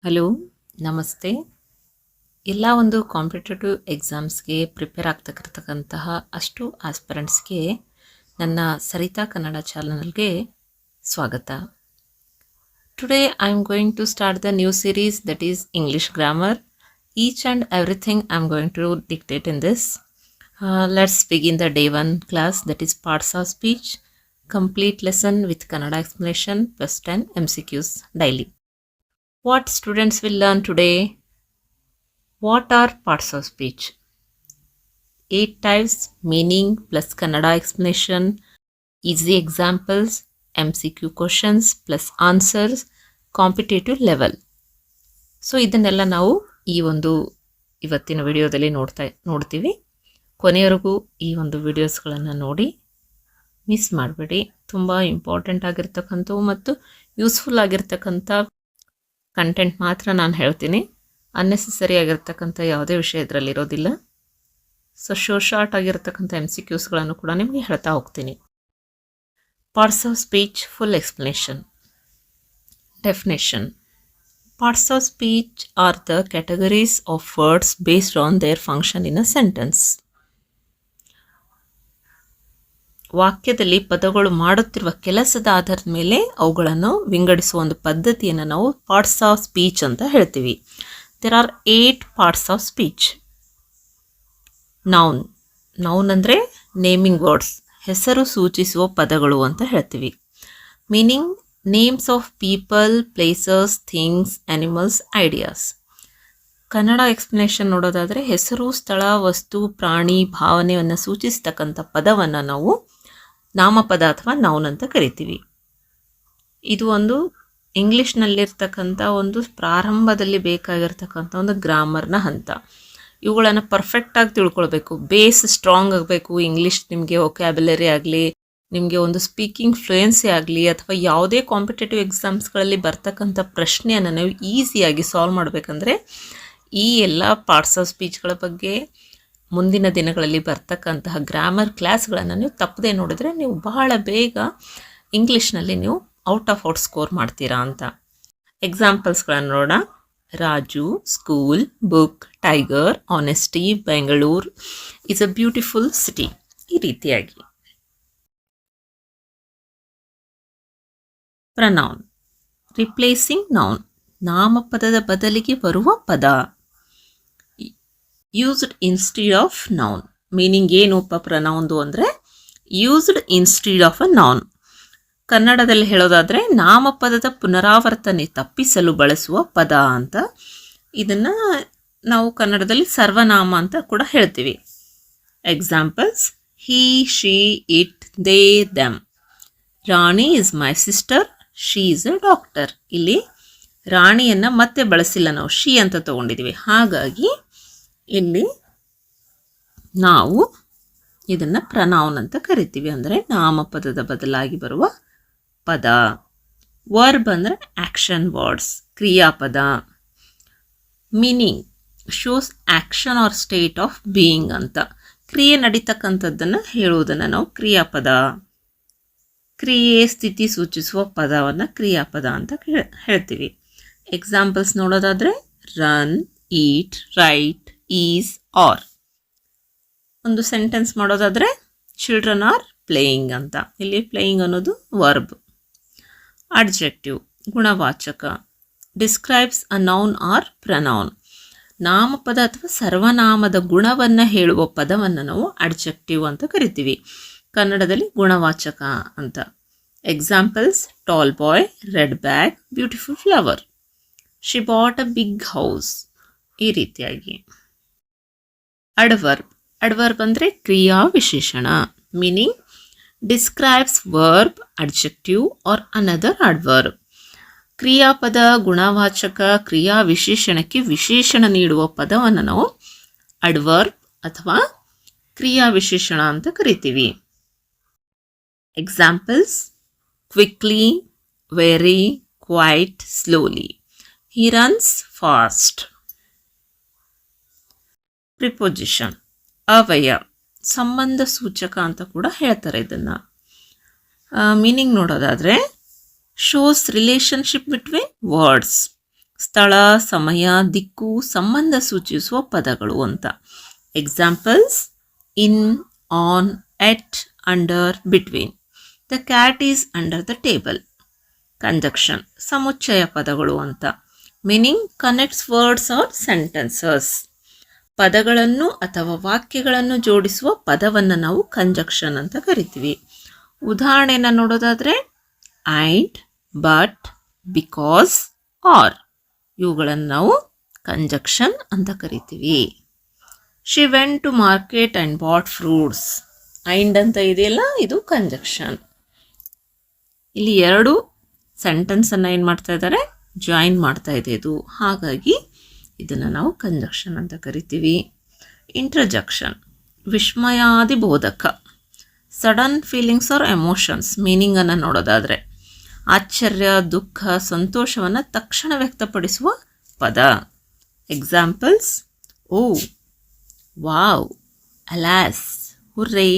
Hello, ನಮಸ್ತೆ. ಎಲ್ಲ ಒಂದು ಕಾಂಪಿಟೇಟಿವ್ ಎಕ್ಸಾಮ್ಸ್ಗೆ ಪ್ರಿಪೇರ್ ಆಗ್ತಕ್ಕಿರ್ತಕ್ಕಂತಹ ಅಷ್ಟು ಆಸ್ಪಿರೆಂಟ್ಸ್ಗೆ ನನ್ನ ಸರಿತಾ ಕನ್ನಡ ಚಾನಲ್ಗೆ ಸ್ವಾಗತ. Today I am going to start the new series that is English grammar. Each and everything I am going to dictate in this. Let's begin the day 1 class, that is parts of speech, complete lesson with Kannada explanation plus 10 MCQs daily. What students will learn today? What are parts of speech? 8 types, meaning plus Kannada explanation, easy examples, MCQ questions plus answers, competitive level. So ಇದನ್ನೆಲ್ಲ ನಾವು ಈ ಒಂದು ಇವತ್ತಿನ ವಿಡಿಯೋದಲ್ಲಿ ನೋಡ್ತೀವಿ. ಕೊನೆಯವರೆಗೂ ಈ ಒಂದು ವಿಡಿಯೋಸ್ಗಳನ್ನು ನೋಡಿ ಮಿಸ್ ಮಾಡಬೇಡಿ. ತುಂಬ ಇಂಪಾರ್ಟೆಂಟ್ ಆಗಿರ್ತಕ್ಕಂಥವು ಮತ್ತು ಯೂಸ್ಫುಲ್ ಆಗಿರ್ತಕ್ಕಂಥ ಕಂಟೆಂಟ್ ಮಾತ್ರ ನಾನು ಹೇಳ್ತೀನಿ. ಅನ್ನೆಸೆಸರಿ ಆಗಿರ್ತಕ್ಕಂಥ ಯಾವುದೇ ವಿಷಯ ಇದರಲ್ಲಿ ಇರೋದಿಲ್ಲ. ಸೊ ಶಾರ್ಟ್ ಆಗಿರ್ತಕ್ಕಂಥ MCQಸ್ಗಳನ್ನು ಕೂಡ ನಿಮಗೆ ಹೇಳ್ತಾ ಹೋಗ್ತೀನಿ. Parts of speech full explanation. Definition. Parts of speech are the categories of words based on there function in a sentence. ವಾಕ್ಯದಲ್ಲಿ ಪದಗಳು ಮಾಡುತ್ತಿರುವ ಕೆಲಸದ ಆಧಾರದ ಮೇಲೆ ಅವುಗಳನ್ನು ವಿಂಗಡಿಸುವ ಒಂದು ಪದ್ಧತಿಯನ್ನು ನಾವು ಪಾರ್ಟ್ಸ್ ಆಫ್ ಸ್ಪೀಚ್ ಅಂತ ಹೇಳ್ತೀವಿ. There are 8 parts of speech. Noun. Noun ಅಂದರೆ ನೇಮಿಂಗ್ ವರ್ಡ್ಸ್, ಹೆಸರು ಸೂಚಿಸುವ ಪದಗಳು ಅಂತ ಹೇಳ್ತೀವಿ. Meaning names of people, places, things, animals, ideas. Kannada explanation ನೋಡೋದಾದರೆ ಹೆಸರು, ಸ್ಥಳ, ವಸ್ತು, ಪ್ರಾಣಿ, ಭಾವನೆಯನ್ನು ಸೂಚಿಸ್ತಕ್ಕಂಥ ಪದವನ್ನು ನಾವು ನಾಮಪದ ಅಥವಾ ನೌನ್ ಅಂತ ಕರಿತೀವಿ. ಇದು ಒಂದು ಇಂಗ್ಲೀಷ್ನಲ್ಲಿರ್ತಕ್ಕಂಥ ಒಂದು ಪ್ರಾರಂಭದಲ್ಲಿ ಬೇಕಾಗಿರ್ತಕ್ಕಂಥ ಒಂದು ಗ್ರಾಮರ್ನ ಹಂತ. ಇವುಗಳನ್ನು ಪರ್ಫೆಕ್ಟಾಗಿ ತಿಳ್ಕೊಳ್ಬೇಕು. ಬೇಸ್ ಸ್ಟ್ರಾಂಗ್ ಆಗಬೇಕು. ಇಂಗ್ಲೀಷ್ ನಿಮಗೆ ವೊಕ್ಯಾಬ್ಯುಲರಿ ಆಗಲಿ, ನಿಮಗೆ ಒಂದು ಸ್ಪೀಕಿಂಗ್ ಫ್ಲೂಯೆನ್ಸಿ ಆಗಲಿ, ಅಥವಾ ಯಾವುದೇ ಕಾಂಪಿಟೇಟಿವ್ ಎಕ್ಸಾಮ್ಸ್ಗಳಲ್ಲಿ ಬರ್ತಕ್ಕಂಥ ಪ್ರಶ್ನೆಯನ್ನು ನಾವು ಈಸಿಯಾಗಿ ಸಾಲ್ವ್ ಮಾಡಬೇಕಂದ್ರೆ ಈ ಎಲ್ಲ ಪಾರ್ಟ್ಸ್ ಆಫ್ ಸ್ಪೀಚ್ಗಳ ಬಗ್ಗೆ ಮುಂದಿನ ದಿನಗಳಲ್ಲಿ ಬರ್ತಕ್ಕಂತಹ ಗ್ರಾಮರ್ ಕ್ಲಾಸ್ಗಳನ್ನು ನೀವು ತಪ್ಪದೆ ನೋಡಿದ್ರೆ ನೀವು ಬಹಳ ಬೇಗ ಇಂಗ್ಲೀಷ್ನಲ್ಲಿ ನೀವು ಔಟ್ ಆಫ್ ಔಟ್ ಸ್ಕೋರ್ ಮಾಡ್ತೀರಾ ಅಂತ. ಎಕ್ಸಾಂಪಲ್ಸ್ಗಳನ್ನು ನೋಡೋಣ. Raju, school, book, tiger, honesty, Bengaluru, is a beautiful city. ಈ ರೀತಿಯಾಗಿ. ಪ್ರನೌನ್. Replacing noun. ನಾಮಪದದ ಬದಲಿಗೆ ಬರುವ ಪದ. Used instead of noun. Meaning ಏನಪ್ಪ ಪ್ರನೌನ್ದು ಅಂದರೆ used instead of a noun. ಕನ್ನಡದಲ್ಲಿ ಹೇಳೋದಾದರೆ ನಾಮಪದದ ಪುನರಾವರ್ತನೆ ತಪ್ಪಿಸಲು ಬಳಸುವ ಪದ ಅಂತ. ಇದನ್ನು ನಾವು ಕನ್ನಡದಲ್ಲಿ ಸರ್ವನಾಮ ಅಂತ ಕೂಡ ಹೇಳ್ತೀವಿ. Examples: he, she, it, they, them. Rani is my sister, she is a doctor. ಇಲ್ಲಿ ರಾಣಿಯನ್ನು ಮತ್ತೆ ಬಳಸಿಲ್ಲ, ನಾವು ಶಿ ಅಂತ ತಗೊಂಡಿದ್ದೀವಿ. ಹಾಗಾಗಿ ಇಲ್ಲಿ ನಾವು ಇದನ್ನು ಪ್ರನೌನ್ ಅಂತ ಕರಿತೀವಿ, ಅಂದರೆ ನಾಮಪದದ ಬದಲಾಗಿ ಬರುವ ಪದ. ವರ್ಬ್ ಅಂದರೆ ಆ್ಯಕ್ಷನ್ ವರ್ಡ್ಸ್, ಕ್ರಿಯಾಪದ. Meaning shows action or state of being ಅಂತ. ಕ್ರಿಯೆ ನಡೀತಕ್ಕಂಥದ್ದನ್ನು ಹೇಳುವುದನ್ನು ನಾವು ಕ್ರಿಯಾಪದ. ಕ್ರಿಯೆ ಸ್ಥಿತಿ ಸೂಚಿಸುವ ಪದವನ್ನು ಕ್ರಿಯಾಪದ ಅಂತ ಹೇಳ್ತೀವಿ. ಎಕ್ಸಾಂಪಲ್ಸ್ ನೋಡೋದಾದರೆ run, eat, write, is, are. ಒಂದು ಸೆಂಟೆನ್ಸ್ ಮಾಡೋದಾದರೆ ಚಿಲ್ಡ್ರನ್ ಆರ್ ಪ್ಲೇಯಿಂಗ್ ಅಂತ. ಇಲ್ಲಿ ಪ್ಲೇಯಿಂಗ್ ಅನ್ನೋದು ವರ್ಬ್. ಅಡ್ಜೆಕ್ಟಿವ್ ಗುಣವಾಚಕ. Describes a noun or pronoun. ನಾಮಪದ ಅಥವಾ ಸರ್ವನಾಮದ ಗುಣವನ್ನು ಹೇಳುವ ಪದವನ್ನು ನಾವು ಅಡ್ಜೆಕ್ಟಿವ್ ಅಂತ ಕರಿತೀವಿ. ಕನ್ನಡದಲ್ಲಿ ಗುಣವಾಚಕ ಅಂತ. Examples: tall boy, red bag, beautiful flower. She bought a big house. ಈ ರೀತಿಯಾಗಿ. ಅಡ್ವರ್ಬ್. ಅಡ್ವರ್ಬ್ ಅಂದರೆ ಕ್ರಿಯಾ ವಿಶೇಷಣ. Meaning describes verb, adjective or another adverb. ಕ್ರಿಯಾಪದ, ಗುಣವಾಚಕ, ಕ್ರಿಯಾ ವಿಶೇಷಣಕ್ಕೆ ವಿಶೇಷಣ ನೀಡುವ ಪದವನ್ನು ನಾವು ಅಡ್ವರ್ಬ್ ಅಥವಾ ಕ್ರಿಯಾ ವಿಶೇಷಣ ಅಂತ ಕರಿತೀವಿ. Examples: quickly, very, quite, slowly. He runs fast. Preposition. ಅವಯವ, ಸಂಬಂಧ ಸೂಚಕ ಅಂತ ಕೂಡ ಹೇಳ್ತಾರೆ ಇದನ್ನು. ಮೀನಿಂಗ್ ನೋಡೋದಾದರೆ ಶೋಸ್ ರಿಲೇಷನ್ಶಿಪ್ ಬಿಟ್ವೀನ್ ವರ್ಡ್ಸ್. ಸ್ಥಳ, ಸಮಯ, ದಿಕ್ಕು, ಸಂಬಂಧ ಸೂಚಿಸುವ ಪದಗಳು ಅಂತ. Examples: in, on, at, under, between. The cat is under the table. Conjunction ಸಮುಚ್ಚಯ ಪದಗಳು ಅಂತ. Meaning connects words or sentences. ಪದಗಳನ್ನು ಅಥವಾ ವಾಕ್ಯಗಳನ್ನು ಜೋಡಿಸುವ ಪದವನ್ನು ನಾವು ಕಂಜಕ್ಷನ್ ಅಂತ ಕರಿತೀವಿ. ಉದಾಹರಣೆನ ನೋಡೋದಾದರೆ ಆ್ಯಂಡ್, ಬಟ್, ಬಿಕಾಸ್, ಆರ್ ಇವುಗಳನ್ನು ನಾವು ಕಂಜಕ್ಷನ್ ಅಂತ ಕರಿತೀವಿ. She went to market and bought fruits. And ಅಂತ ಇದೆಯಲ್ಲ, ಇದು ಕಂಜಕ್ಷನ್. ಇಲ್ಲಿ ಎರಡು ಸೆಂಟೆನ್ಸನ್ನು ಏನು ಮಾಡ್ತಾ ಇದ್ದಾರೆ, ಜಾಯಿನ್ ಮಾಡ್ತಾ ಇದೆ ಇದು. ಹಾಗಾಗಿ ಇದನ್ನು ನಾವು ಕಂಜಕ್ಷನ್ ಅಂತ ಕರಿತೀವಿ. ಇಂಟರ್ಜೆಕ್ಷನ್ ವಿಸ್ಮಯಾದಿ ಬೋಧಕ. ಸಡನ್ ಫೀಲಿಂಗ್ಸ್ ಆರ್ ಎಮೋಷನ್ಸ್ ಮೀನಿಂಗನ್ನು ನೋಡೋದಾದರೆ ಆಶ್ಚರ್ಯ, ದುಃಖ, ಸಂತೋಷವನ್ನು ತಕ್ಷಣ ವ್ಯಕ್ತಪಡಿಸುವ ಪದ. Examples: oh, wow, alas, hurray,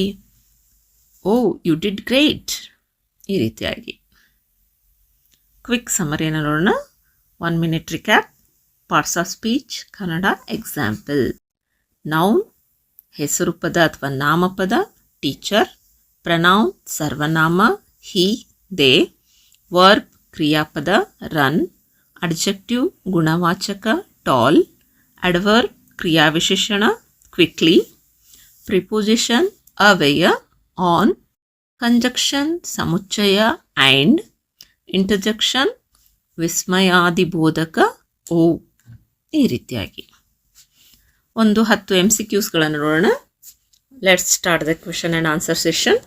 oh you did great. ಈ ರೀತಿಯಾಗಿ ಕ್ವಿಕ್ ಸಮರಿಯನ್ನು ನೋಡೋಣ. 1 minute recap. Parts of speech Kannada. Example: noun ಹೆಸರು ಪದ ಅಥವಾ ನಾಮಪದ, ಟೀಚರ್. ಪ್ರನೌನ್ ಸರ್ವನಾಮ, ಹಿ, ದೇ. ವರ್ಬ್ ಕ್ರಿಯಾಪದ, ರನ್. ಅಡ್ಜೆಕ್ಟಿವ್ ಗುಣವಾಚಕ, ಟಾಲ್. ಅಡ್ವರ್ಬ್ ಕ್ರಿಯಾವಿಶೇಷಣ, ಕ್ವಿಕ್ಲಿ. ಪ್ರಿಪೋಸಿಷನ್ ಅವ್ಯಯ, ಆನ್. ಕಂಜಕ್ಷನ್ ಸಮುಚ್ಚಯ, ಆ್ಯಂಡ್. ಇಂಟರ್ಜೆಕ್ಷನ್ ವಿಸ್ಮಯಾದಿ ಬೋಧಕ, ಓ. ಈ ರೀತಿಯಾಗಿ ಒಂದು 10 MCQಸ್ಗಳನ್ನು ನೋಡೋಣ. Let's start the question and answer session.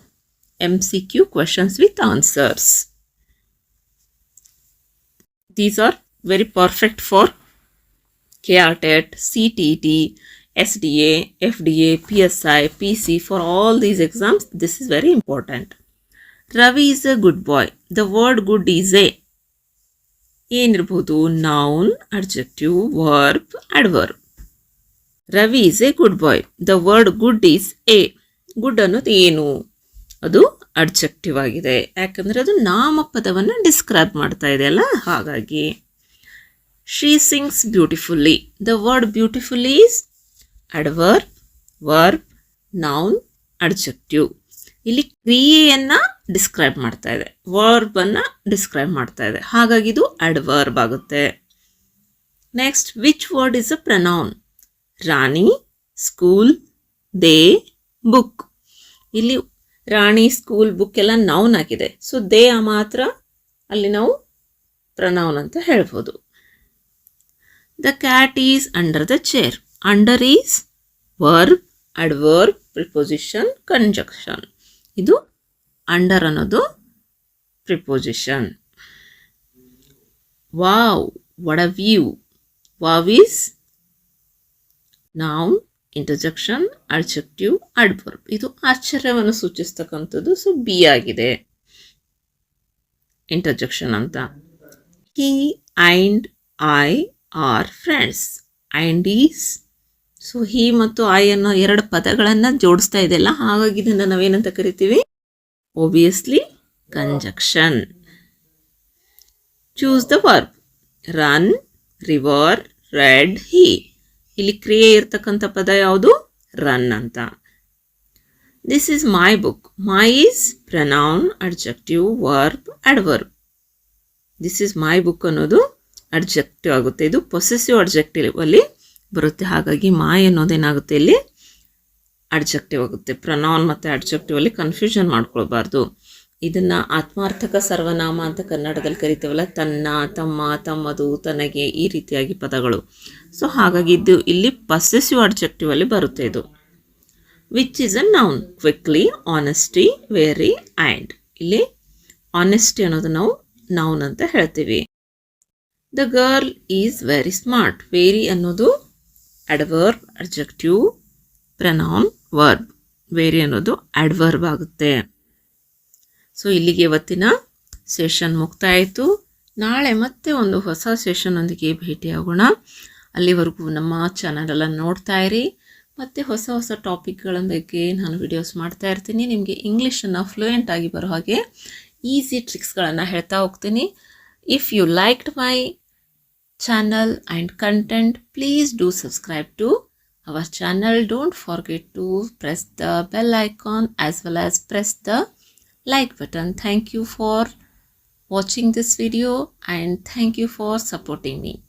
MCQ questions with answers. These are very perfect for KRTET, CTET, SDA, FDA, PSI, PC. For all these exams, this is very important. Ravi is a good boy. The word good is a ಏನಿರ್ಬೋದು, noun, adjective, verb, adverb. Ravi is a good boy. The word good is a. Good ಅನ್ನೋದು ಏನು? ಅದು adjective ಆಗಿದೆ, ಯಾಕಂದರೆ ಅದು ನಾಮಪದವನ್ನು describe ಮಾಡ್ತಾ ಇದೆ ಅಲ್ಲ, ಹಾಗಾಗಿ. She sings beautifully. The word beautiful is adverb, verb, noun, adjective. ಇಲ್ಲಿ ಕ್ರಿಯೆಯನ್ನು ಡಿಸ್ಕ್ರೈಬ್ ಮಾಡ್ತಾ ಇದೆ, ವರ್ಬನ್ನು ಡಿಸ್ಕ್ರೈಬ್ ಮಾಡ್ತಾ ಇದೆ, ಹಾಗಾಗಿ ಇದು ಅಡ್ವರ್ಬ್ ಆಗುತ್ತೆ. Next, which word is a pronoun? Rani, school, they, book. ಇಲ್ಲಿ ರಾಣಿ, ಸ್ಕೂಲ್, ಬುಕ್ ಎಲ್ಲ ನೌನ್ ಆಗಿದೆ. ಸೊ ದೇ ಮಾತ್ರ ಅಲ್ಲಿ ನಾವು ಪ್ರನೌನ್ ಅಂತ ಹೇಳ್ಬೋದು. The cat is under the chair. Under is verb, adverb, preposition, conjunction. ಇದು ಅಂಡರ್ ಅನ್ನೋದು preposition. Wow, what a view. Wow is noun, interjection, adjective, adverb. ಇದು ಆಶ್ಚರ್ಯವನ್ನು ಸೂಚಿಸ್ತಕ್ಕಂಥದ್ದು. ಸೊ ಬಿ ಆಗಿದೆ ಇಂಟರ್ಜೆಕ್ಷನ್ ಅಂತ. He and I are friends. And is, so he ಮತ್ತು I ಅನ್ನೋ ಎರಡು ಪದಗಳನ್ನು ಜೋಡಿಸ್ತಾ ಇದೆಯಲ್ಲ, ಹಾಗಾಗಿ ಇದನ್ನು ನಾವೇನಂತ ಕರಿತೀವಿ? Obviously conjunction. Choose the verb. Run, river, red, he. ಇಲ್ಲಿ ಕ್ರಿಯೆ ಇರ್ತಕ್ಕಂಥ ಪದ ಯಾವುದು? ರನ್ ಅಂತ. This is my book. My is pronoun, adjective, verb, adverb. This is my book ಅನ್ನೋದು ಅಡ್ಜೆಕ್ಟಿವ್ ಆಗುತ್ತೆ. ಇದು ಪೊಸೆಸಿವ್ ಅಡ್ಜೆಕ್ಟಿವ್ ಅಲ್ಲಿ ಬರುತ್ತೆ, ಹಾಗಾಗಿ ಮೈ ಅನ್ನೋದೇನಾಗುತ್ತೆ ಇಲ್ಲಿ ಅಡ್ಜೆಕ್ಟಿವ್ ಆಗುತ್ತೆ. ಪ್ರನೌನ್ ಮತ್ತು ಅಡ್ಜೆಕ್ಟಿವ್ ಅಲ್ಲಿ ಕನ್ಫ್ಯೂಷನ್ ಮಾಡ್ಕೊಳ್ಬಾರ್ದು. ಇದನ್ನು ಆತ್ಮಾರ್ಥಕ ಸರ್ವನಾಮ ಅಂತ ಕನ್ನಡದಲ್ಲಿ ಕರಿತೀವಲ್ಲ, ತನ್ನ, ತಮ್ಮ, ತಮ್ಮದು, ತನಗೆ, ಈ ರೀತಿಯಾಗಿ ಪದಗಳು. ಸೊ ಹಾಗಾಗಿ ಇದು ಇಲ್ಲಿ ಪೊಸೆಸಿವ್ ಅಡ್ಜೆಕ್ಟಿವ್ ಅಲ್ಲಿ ಬರುತ್ತೆ ಇದು. Which is a noun? Quickly, honesty, very, and. ಇಲ್ಲಿ ಆನೆಸ್ಟಿ ಅನ್ನೋದು ನಾವು ನೌನ್ ಅಂತ ಹೇಳ್ತೀವಿ. The girl is very smart. Very ಅನ್ನೋದು adverb, adjective, pronoun, verb. Very ಅನ್ನೋದು ಅಡ್ವರ್ಬ್ ಆಗುತ್ತೆ. ಸೊ ಇಲ್ಲಿಗೆ ಇವತ್ತಿನ ಸೆಷನ್ ಮುಕ್ತಾಯ ಆಯಿತು. ನಾಳೆ ಮತ್ತೆ ಒಂದು ಹೊಸ ಸೆಷನ್ನೊಂದಿಗೆ ಭೇಟಿಯಾಗೋಣ. ಅಲ್ಲಿವರೆಗೂ ನಮ್ಮ ಚಾನಲನ್ನು ನೋಡ್ತಾ ಇರಿ. ಮತ್ತು ಹೊಸ ಹೊಸ ಟಾಪಿಕ್ಗಳ ಬಗ್ಗೆ ನಾನು ವಿಡಿಯೋಸ್ ಮಾಡ್ತಾ ಇರ್ತೀನಿ. ನಿಮಗೆ ಇಂಗ್ಲೀಷನ್ನು ಫ್ಲೂಯೆಂಟ್ ಆಗಿ ಬರೋ ಹಾಗೆ ಈಸಿ ಟ್ರಿಕ್ಸ್ಗಳನ್ನು ಹೇಳ್ತಾ ಹೋಗ್ತೀನಿ. If you liked my channel and content, please do subscribe to our channel. Don't forget to press the bell icon as well as press the like button. Thank you for watching this video and thank you for supporting me.